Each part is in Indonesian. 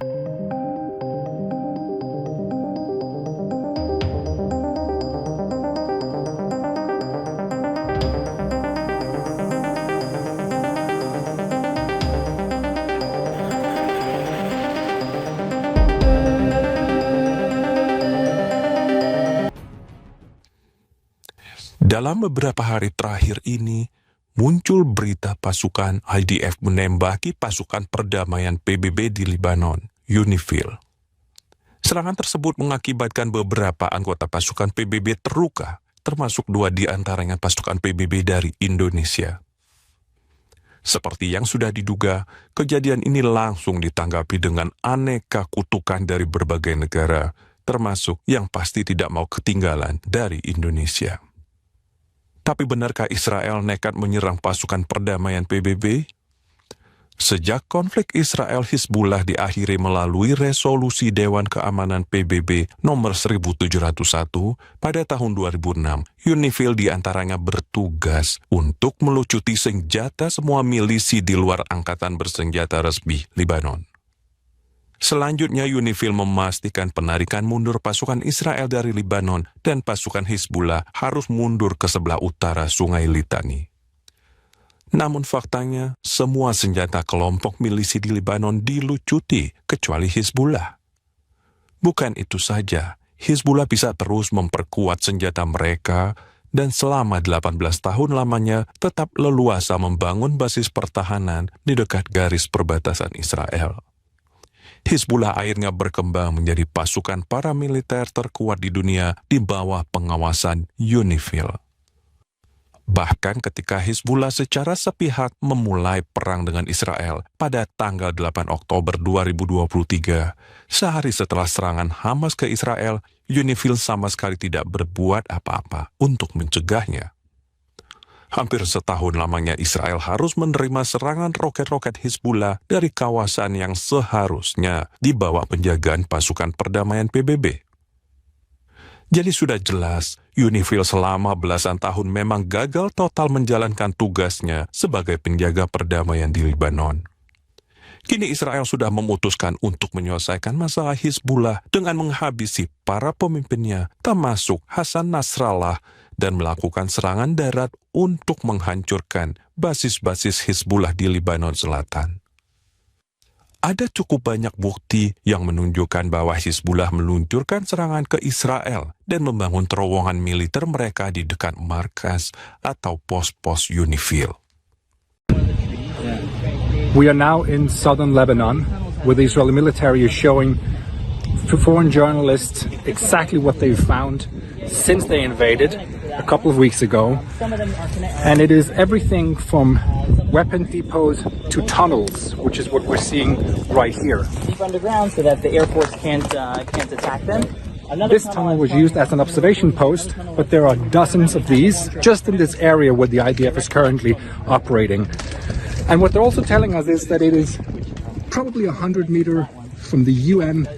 Dalam beberapa hari terakhir ini, muncul berita pasukan IDF menembaki pasukan perdamaian PBB di Lebanon, UNIFIL. Serangan tersebut mengakibatkan beberapa anggota pasukan PBB terluka, termasuk 2 di antaranya pasukan PBB dari Indonesia. Seperti yang sudah diduga, kejadian ini langsung ditanggapi dengan aneka kutukan dari berbagai negara, termasuk yang pasti tidak mau ketinggalan dari Indonesia. Tapi benarkah Israel nekat menyerang pasukan perdamaian PBB? Sejak konflik Israel-Hizbullah diakhiri melalui resolusi Dewan Keamanan PBB nomor 1701 pada tahun 2006, UNIFIL diantaranya bertugas untuk melucuti senjata semua milisi di luar angkatan bersenjata resmi Lebanon. Selanjutnya, UNIFIL memastikan penarikan mundur pasukan Israel dari Lebanon dan pasukan Hizbullah harus mundur ke sebelah utara Sungai Litani. Namun faktanya, semua senjata kelompok milisi di Lebanon dilucuti, kecuali Hizbullah. Bukan itu saja, Hizbullah bisa terus memperkuat senjata mereka dan selama 18 tahun lamanya tetap leluasa membangun basis pertahanan di dekat garis perbatasan Israel. Hizbullah akhirnya berkembang menjadi pasukan paramiliter terkuat di dunia di bawah pengawasan UNIFIL. Bahkan ketika Hizbullah secara sepihak memulai perang dengan Israel pada tanggal 8 Oktober 2023, sehari setelah serangan Hamas ke Israel, UNIFIL sama sekali tidak berbuat apa-apa untuk mencegahnya. Hampir setahun lamanya Israel harus menerima serangan roket-roket Hizbullah dari kawasan yang seharusnya di bawah penjagaan pasukan perdamaian PBB. Jadi sudah jelas, UNIFIL selama belasan tahun memang gagal total menjalankan tugasnya sebagai penjaga perdamaian di Lebanon. Kini Israel sudah memutuskan untuk menyelesaikan masalah Hizbullah dengan menghabisi para pemimpinnya, termasuk Hasan Nasrallah, dan melakukan serangan darat untuk menghancurkan basis-basis Hizbullah di Lebanon Selatan. Ada cukup banyak bukti yang menunjukkan bahwa Hizbullah meluncurkan serangan ke Israel dan membangun terowongan militer mereka di dekat markas atau pos-pos UNIFIL. We are now in southern Lebanon, where the Israeli military is showing foreign journalists exactly what they've found since they invaded a couple of weeks ago. And it is everything from weapon depots to tunnels, which is what we're seeing right here. Deep underground so that the Air Force can't attack them. This tunnel was used as an observation post, but there are dozens of these just in this area where the IDF is currently operating. And what they're also telling us is that it is probably 100 meters from the UN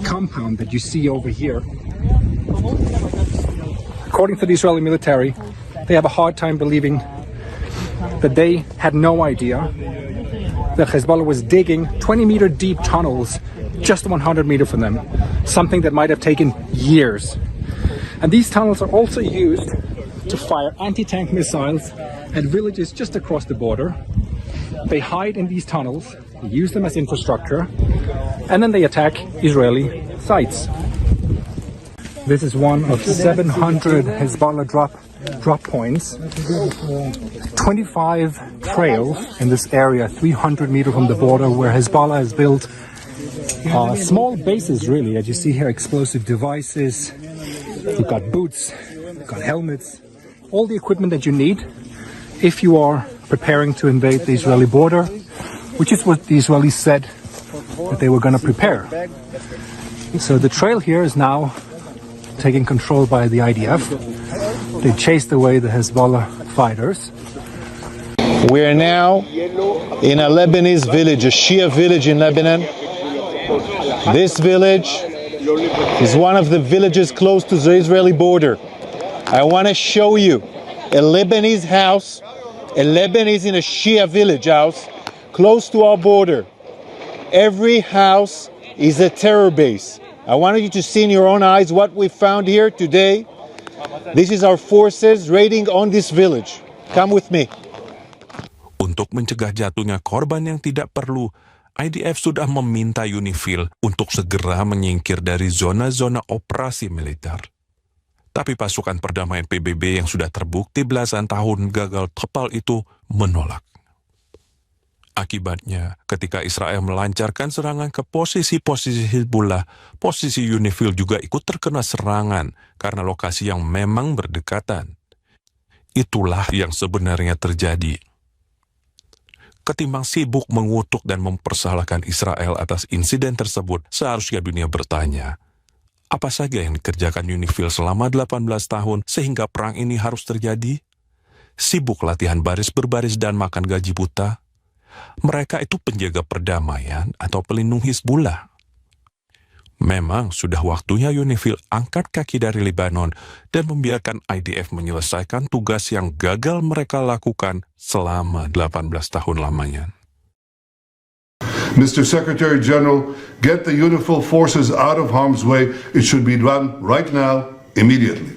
compound that you see over here. According to the Israeli military, they have a hard time believing that they had no idea that Hezbollah was digging 20-meter deep tunnels just 100 meters from them, something that might have taken years. And these tunnels are also used to fire anti-tank missiles at villages just across the border. They hide in these tunnels, they use them as infrastructure, and then they attack Israeli sites. This is one of 700 Hezbollah drop points. 25 trails in this area, 300 meters from the border, where Hezbollah has built small bases, really. As you see here, explosive devices. You've got boots, you've got helmets, all the equipment that you need if you are preparing to invade the Israeli border, which is what the Israelis said that they were going to prepare. So the trail here is now taken control by the IDF. They chased away the Hezbollah fighters. We are now in a Lebanese village, a Shia village in Lebanon. This village is one of the villages close to the Israeli border. I want to show you a Lebanese house, a Lebanese in a Shia village house close to our border. Every house is a terror base. I wanted you to see in your own eyes what we found here today. This is our forces raiding on this village. Come with me. Untuk mencegah jatuhnya korban yang tidak perlu, IDF sudah meminta UNIFIL untuk segera menyingkir dari zona-zona operasi militer. Tapi pasukan perdamaian PBB yang sudah terbukti belasan tahun gagal total itu menolak. Akibatnya, ketika Israel melancarkan serangan ke posisi-posisi Hizbullah, posisi UNIFIL juga ikut terkena serangan karena lokasi yang memang berdekatan. Itulah yang sebenarnya terjadi. Ketimbang sibuk mengutuk dan mempersalahkan Israel atas insiden tersebut, seharusnya dunia bertanya, apa saja yang dikerjakan UNIFIL selama 18 tahun sehingga perang ini harus terjadi? Sibuk latihan baris berbaris dan makan gaji buta? Mereka itu penjaga perdamaian atau pelindung Hizbullah. Memang sudah waktunya UNIFIL angkat kaki dari Lebanon dan membiarkan IDF menyelesaikan tugas yang gagal mereka lakukan selama 18 tahun lamanya. Mr. Secretary General, get the UNIFIL forces out of harm's way. It should be done right now, immediately.